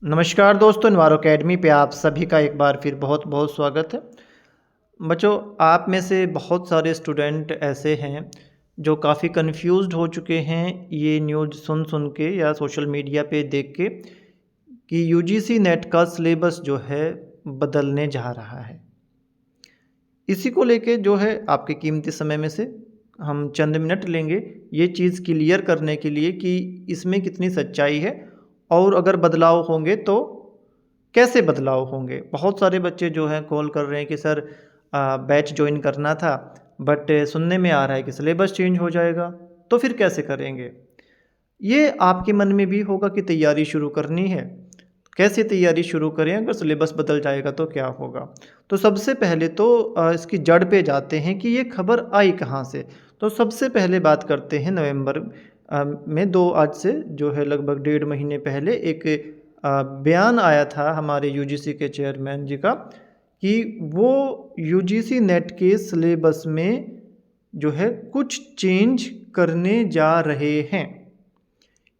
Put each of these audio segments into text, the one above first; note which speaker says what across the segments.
Speaker 1: नमस्कार दोस्तों, इन्वायरो अकेडमी पे आप सभी का एक बार फिर बहुत बहुत स्वागत है। बच्चों, आप में से बहुत सारे स्टूडेंट ऐसे हैं जो काफ़ी कंफ्यूज्ड हो चुके हैं ये न्यूज़ सुन सुन के या सोशल मीडिया पे देख के कि यूजीसी नेट का सिलेबस जो है बदलने जा रहा है। इसी को लेके जो है आपके कीमती समय में से हम चंद मिनट लेंगे ये चीज़ क्लियर करने के लिए कि इसमें कितनी सच्चाई है और अगर बदलाव होंगे तो कैसे बदलाव होंगे। बहुत सारे बच्चे जो हैं कॉल कर रहे हैं कि सर बैच ज्वाइन करना था, बट सुनने में आ रहा है कि सिलेबस चेंज हो जाएगा, तो फिर कैसे करेंगे। ये आपके मन में भी होगा कि तैयारी शुरू करनी है, कैसे तैयारी शुरू करें, अगर सिलेबस बदल जाएगा तो क्या होगा। तो सबसे पहले तो इसकी जड़ पे जाते हैं कि ये खबर आई कहाँ से। तो सबसे पहले बात करते हैं नवंबर में आज से जो है लगभग 1.5 महीने पहले एक बयान आया था हमारे यूजीसी के चेयरमैन जी का कि वो यूजीसी नेट के सिलेबस में जो है कुछ चेंज करने जा रहे हैं।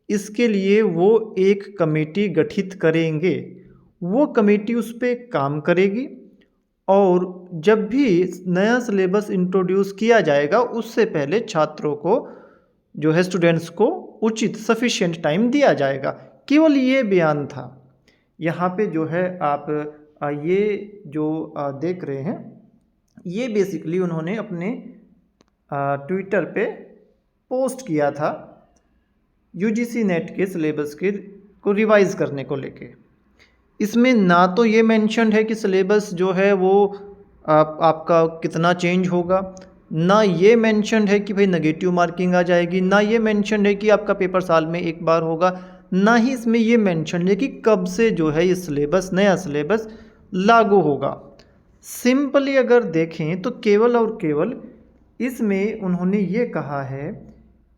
Speaker 1: इसके लिए वो एक कमेटी गठित करेंगे, वो कमेटी उस पे काम करेगी और जब भी नया सिलेबस इंट्रोड्यूस किया जाएगा उससे पहले छात्रों को जो है स्टूडेंट्स को उचित सफिशिएंट टाइम दिया जाएगा। केवल ये बयान था। यहाँ पे जो है आप ये जो देख रहे हैं ये बेसिकली उन्होंने अपने ट्विटर पे पोस्ट किया था यूजीसी नेट के सिलेबस के को रिवाइज़ करने को लेके। इसमें ना तो ये मेंशन्ड है कि सिलेबस जो है वो आपका कितना चेंज होगा, ना ये मेंशन्ड है कि भाई नेगेटिव मार्किंग आ जाएगी, ना ये मेंशन्ड है कि आपका पेपर साल में एक बार होगा, ना ही इसमें ये मेंशन्ड है कि कब से जो है ये सिलेबस नया सिलेबस लागू होगा। सिंपली अगर देखें तो केवल और केवल इसमें उन्होंने ये कहा है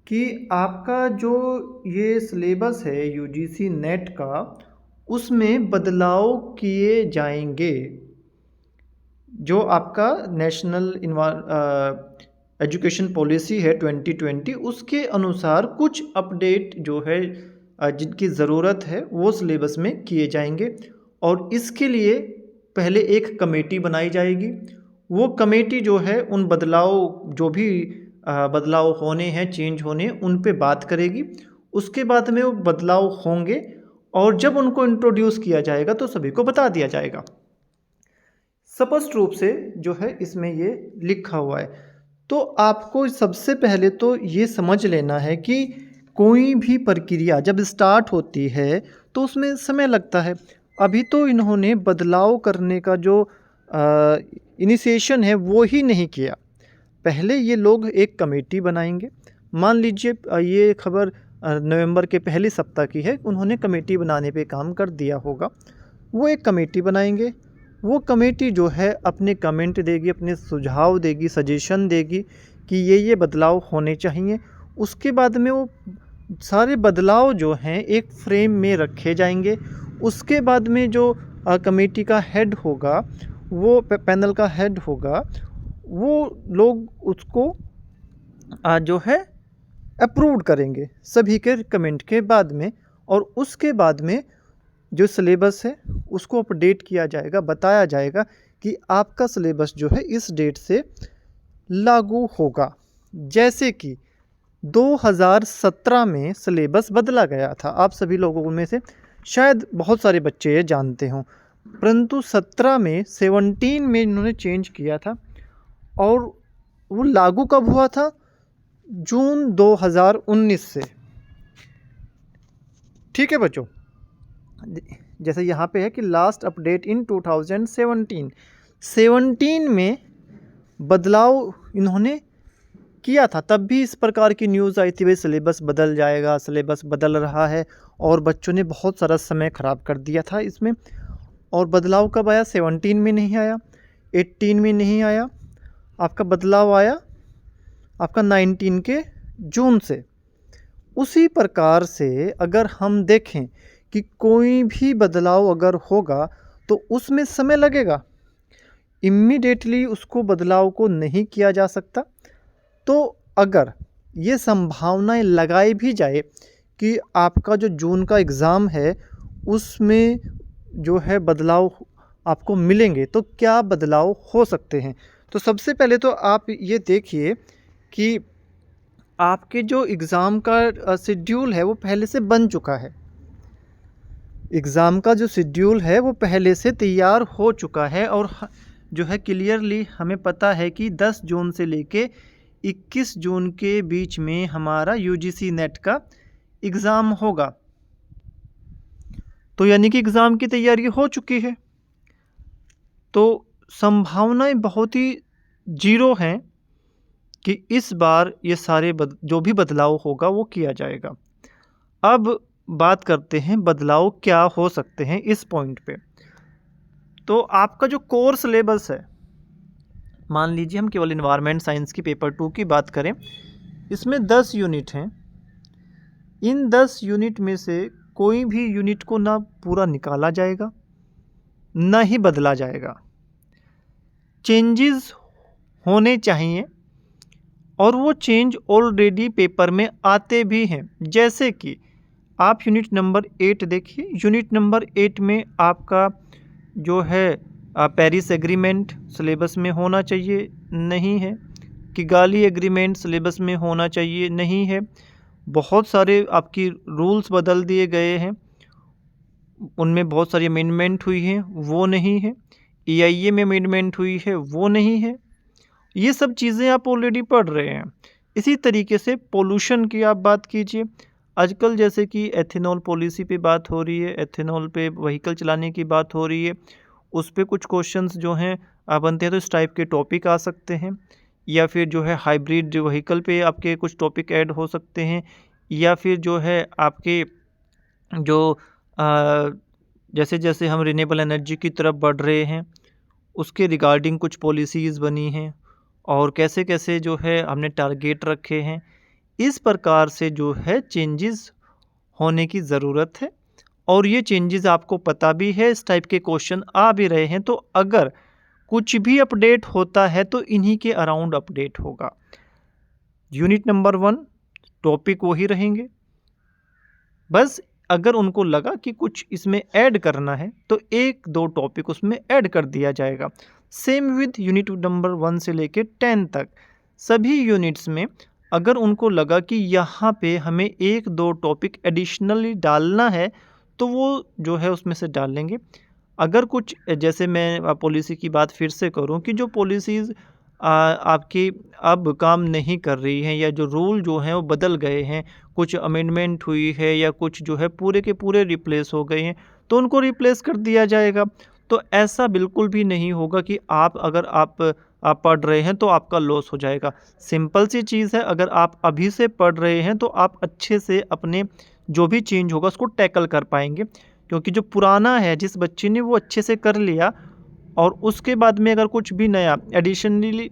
Speaker 1: कि आपका जो ये सिलेबस है यूजीसी नेट का उसमें बदलाव किए जाएंगे। जो आपका नेशनल एजुकेशन पॉलिसी है 2020 उसके अनुसार कुछ अपडेट जो है जिनकी ज़रूरत है वो सिलेबस में किए जाएंगे और इसके लिए पहले एक कमेटी बनाई जाएगी। वो कमेटी जो है उन बदलाव जो भी बदलाव होने हैं, चेंज होने हैं, उन पे बात करेगी। उसके बाद में वो बदलाव होंगे और जब उनको इंट्रोड्यूस किया जाएगा तो सभी को बता दिया जाएगा। स्पष्ट रूप से जो है इसमें ये लिखा हुआ है। तो आपको सबसे पहले तो ये समझ लेना है कि कोई भी प्रक्रिया जब स्टार्ट होती है तो उसमें समय लगता है। अभी तो इन्होंने बदलाव करने का जो इनिशिएशन है वो ही नहीं किया। पहले ये लोग एक कमेटी बनाएंगे। मान लीजिए ये खबर नवंबर के पहले सप्ताह की है, उन्होंने कमेटी बनाने पे काम कर दिया होगा। वो एक कमेटी बनाएंगे, वो कमेटी जो है अपने कमेंट देगी, अपने सुझाव देगी, सजेशन देगी कि ये बदलाव होने चाहिए। उसके बाद में वो सारे बदलाव जो हैं एक फ्रेम में रखे जाएंगे। उसके बाद में जो कमेटी का हेड होगा, वो पैनल का हेड होगा, वो लोग उसको जो है अप्रूव करेंगे सभी के कमेंट के बाद में। और उसके बाद में जो सिलेबस है उसको अपडेट किया जाएगा, बताया जाएगा कि आपका सिलेबस जो है इस डेट से लागू होगा। जैसे कि 2017 में सिलेबस बदला गया था, आप सभी लोगों में से शायद बहुत सारे बच्चे ये जानते हों, परंतु 17 में 17 में इन्होंने चेंज किया था और वो लागू कब हुआ था? जून 2019 से। ठीक है बच्चों, जैसे यहाँ पे है कि लास्ट अपडेट इन 2017 में बदलाव इन्होंने किया था। तब भी इस प्रकार की न्यूज़ आई थी भाई सिलेबस बदल जाएगा, सिलेबस बदल रहा है, और बच्चों ने बहुत सारा समय ख़राब कर दिया था इसमें। और बदलाव कब आया? 17 में नहीं आया, 18 में नहीं आया, आपका बदलाव आया आपका 19 के जून से। उसी प्रकार से अगर हम देखें कि कोई भी बदलाव अगर होगा तो उसमें समय लगेगा, इम्मीडिएटली उसको बदलाव को नहीं किया जा सकता। तो अगर ये संभावनाएं लगाई भी जाए कि आपका जो जून का एग्ज़ाम है उसमें जो है बदलाव आपको मिलेंगे, तो क्या बदलाव हो सकते हैं? तो सबसे पहले तो आप ये देखिए कि आपके जो एग्ज़ाम का शेड्यूल है वो पहले से बन चुका है। एग्ज़ाम का जो शेड्यूल है वो पहले से तैयार हो चुका है और जो है क्लियरली हमें पता है कि 10 जून से लेके 21 जून के बीच में हमारा यूजीसी नेट का एग्ज़ाम होगा। तो यानी कि एग्ज़ाम की तैयारी हो चुकी है। तो संभावनाएं बहुत ही ज़ीरो हैं कि इस बार ये सारे जो भी बदलाव होगा वो किया जाएगा। अब बात करते हैं बदलाव क्या हो सकते हैं इस पॉइंट पे। तो आपका जो कोर सिलेबस है, मान लीजिए हम केवल इन्वायरमेंट साइंस की पेपर 2 की बात करें, इसमें 10 यूनिट हैं। इन 10 यूनिट में से कोई भी यूनिट को ना पूरा निकाला जाएगा, ना ही बदला जाएगा। चेंजेस होने चाहिए और वो चेंज ऑलरेडी पेपर में आते भी हैं। जैसे कि आप यूनिट नंबर 8 देखिए, यूनिट नंबर 8 में आपका जो है पेरिस एग्रीमेंट सिलेबस में होना चाहिए, नहीं है। किगाली एग्रीमेंट सिलेबस में होना चाहिए, नहीं है। बहुत सारे आपकी रूल्स बदल दिए गए हैं, उनमें बहुत सारी अमेंडमेंट हुई हैं, वो नहीं है। EIA में अमेंडमेंट हुई है, वो नहीं है। ये सब चीज़ें आप ऑलरेडी पढ़ रहे हैं। इसी तरीके से पोल्यूशन की आप बात कीजिए। आजकल जैसे कि एथेनॉल पॉलिसी पे बात हो रही है, एथेनॉल पे व्हीकल चलाने की बात हो रही है, उस पे कुछ क्वेश्चंस जो हैं बनते हैं, तो इस टाइप के टॉपिक आ सकते हैं। या फिर जो है हाइब्रिड व्हीकल पे आपके कुछ टॉपिक ऐड हो सकते हैं। या फिर जो है आपके जो जैसे जैसे हम रिन्यूएबल एनर्जी की तरफ बढ़ रहे हैं, उसके रिगार्डिंग कुछ पॉलिसीज़ बनी हैं और कैसे कैसे जो है हमने टारगेट रखे हैं। इस प्रकार से जो है चेंजेस होने की ज़रूरत है और ये चेंजेस आपको पता भी है, इस टाइप के क्वेश्चन आ भी रहे हैं। तो अगर कुछ भी अपडेट होता है तो इन्हीं के अराउंड अपडेट होगा। यूनिट नंबर 1 टॉपिक वही रहेंगे, बस अगर उनको लगा कि कुछ इसमें ऐड करना है तो 1-2 टॉपिक उसमें ऐड कर दिया जाएगा। सेम विद यूनिट नंबर 1 से लेके 10 तक सभी यूनिट्स में अगर उनको लगा कि यहाँ पे हमें 1-2 टॉपिक एडिशनली डालना है तो वो जो है उसमें से डाल लेंगे। अगर कुछ जैसे मैं पॉलिसी की बात फिर से करूँ कि जो पॉलिसीज़ आपकी अब काम नहीं कर रही हैं या जो रूल जो हैं वो बदल गए हैं, कुछ अमेंडमेंट हुई है या कुछ जो है पूरे के पूरे रिप्लेस हो गए हैं, तो उनको रिप्लेस कर दिया जाएगा। तो ऐसा बिल्कुल भी नहीं होगा कि अगर आप पढ़ रहे हैं तो आपका लॉस हो जाएगा। सिंपल सी चीज़ है, अगर आप अभी से पढ़ रहे हैं तो आप अच्छे से अपने जो भी चेंज होगा उसको टैकल कर पाएंगे, क्योंकि जो पुराना है जिस बच्चे ने वो अच्छे से कर लिया और उसके बाद में अगर कुछ भी नया एडिशनली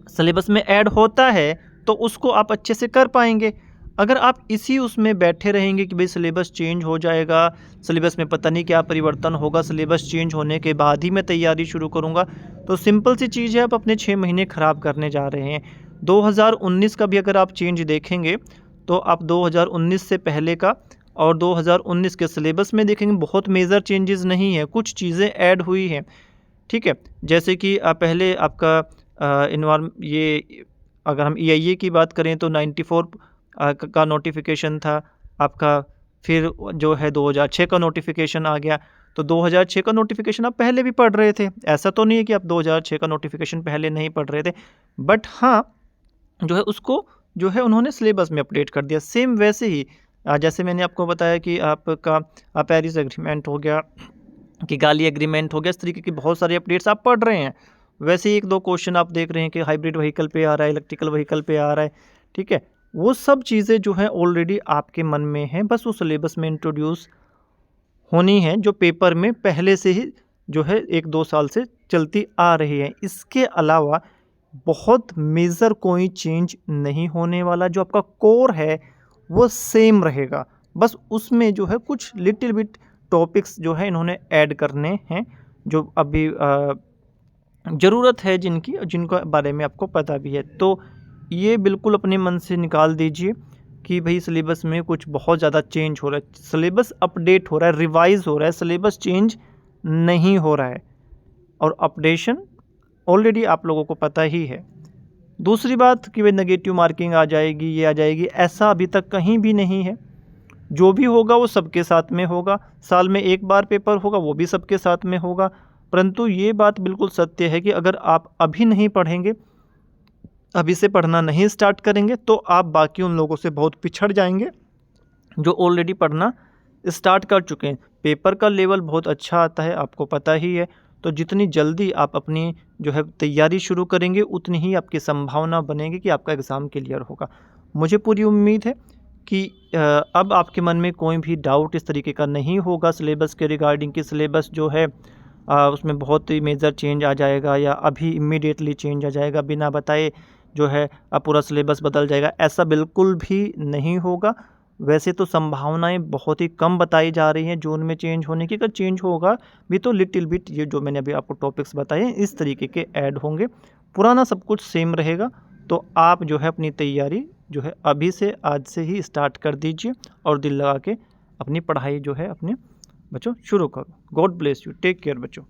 Speaker 1: सिलेबस में ऐड होता है तो उसको आप अच्छे से कर पाएंगे। अगर आप इसी उसमें बैठे रहेंगे कि भाई सिलेबस चेंज हो जाएगा, सिलेबस में पता नहीं क्या परिवर्तन होगा, सिलेबस चेंज होने के बाद ही मैं तैयारी शुरू करूँगा, तो सिंपल सी चीज़ है, आप अपने 6 महीने ख़राब करने जा रहे हैं। 2019 का भी अगर आप चेंज देखेंगे तो आप 2019 से पहले का और 2019 के सिलेबस में देखेंगे बहुत मेजर चेंजेस नहीं है, कुछ चीज़ें ऐड हुई हैं। ठीक है, जैसे कि पहले आपका ये अगर हम EIA की बात करें तो 94 का नोटिफिकेशन था आपका, फिर जो है 2006 का नोटिफिकेशन आ गया। तो 2006 का नोटिफिकेशन आप पहले भी पढ़ रहे थे, ऐसा तो नहीं है कि आप 2006 का नोटिफिकेशन पहले नहीं पढ़ रहे थे, बट हाँ जो है उसको जो है उन्होंने सिलेबस में अपडेट कर दिया। सेम वैसे ही जैसे मैंने आपको बताया कि आपका पेरिस एग्रीमेंट हो गया, किगाली एग्रीमेंट हो गया, इस तरीके की बहुत सारे अपडेट्स आप पढ़ रहे हैं। वैसे ही 1-2 क्वेश्चन आप देख रहे हैं कि हाइब्रिड व्हीकल पे आ रहा है, इलेक्ट्रिकल व्हीकल पे आ रहा है, ठीक है। वो सब चीज़ें जो हैं ऑलरेडी आपके मन में हैं, बस वो सिलेबस में इंट्रोड्यूस होनी है, जो पेपर में पहले से ही जो है 1-2 साल से चलती आ रही है। इसके अलावा बहुत मेजर कोई चेंज नहीं होने वाला, जो आपका कोर है वो सेम रहेगा, बस उसमें जो है कुछ लिटिल बिट टॉपिक्स जो है इन्होंने ऐड करने हैं, जो अभी ज़रूरत है जिनकी, जिनके बारे में आपको पता भी है। तो ये बिल्कुल अपने मन से निकाल दीजिए कि भाई सिलेबस में कुछ बहुत ज़्यादा चेंज हो रहा है, सिलेबस अपडेट हो रहा है, रिवाइज हो रहा है, सिलेबस चेंज नहीं हो रहा है, और अपडेशन ऑलरेडी आप लोगों को पता ही है। दूसरी बात कि भाई नेगेटिव मार्किंग आ जाएगी, ये आ जाएगी, ऐसा अभी तक कहीं भी नहीं है। जो भी होगा वो सबके साथ में होगा, साल में एक बार पेपर होगा वो भी सबके साथ में होगा। परंतु ये बात बिल्कुल सत्य है कि अगर आप अभी नहीं पढ़ेंगे, अभी से पढ़ना नहीं स्टार्ट करेंगे, तो आप बाकी उन लोगों से बहुत पिछड़ जाएंगे जो ऑलरेडी पढ़ना स्टार्ट कर चुके हैं। पेपर का लेवल बहुत अच्छा आता है, आपको पता ही है। तो जितनी जल्दी आप अपनी जो है तैयारी शुरू करेंगे, उतनी ही आपकी संभावना बनेगी कि आपका एग्ज़ाम क्लियर होगा। मुझे पूरी उम्मीद है कि अब आपके मन में कोई भी डाउट इस तरीके का नहीं होगा सिलेबस के रिगार्डिंग, कि सिलेबस जो है उसमें बहुत ही मेजर चेंज आ जाएगा या अभी इमीडिएटली चेंज आ जाएगा, बिना बताए जो है पूरा सिलेबस बदल जाएगा, ऐसा बिल्कुल भी नहीं होगा। वैसे तो संभावनाएं बहुत ही कम बताई जा रही हैं जून में चेंज होने की। अगर चेंज होगा भी तो लिटिल बिट, ये जो मैंने अभी आपको टॉपिक्स बताए हैं इस तरीके के ऐड होंगे, पुराना सब कुछ सेम रहेगा। तो आप जो है अपनी तैयारी जो है अभी से, आज से ही स्टार्ट कर दीजिए और दिल लगा के अपनी पढ़ाई जो है अपने बच्चों शुरू करो। God bless you, take care बच्चों।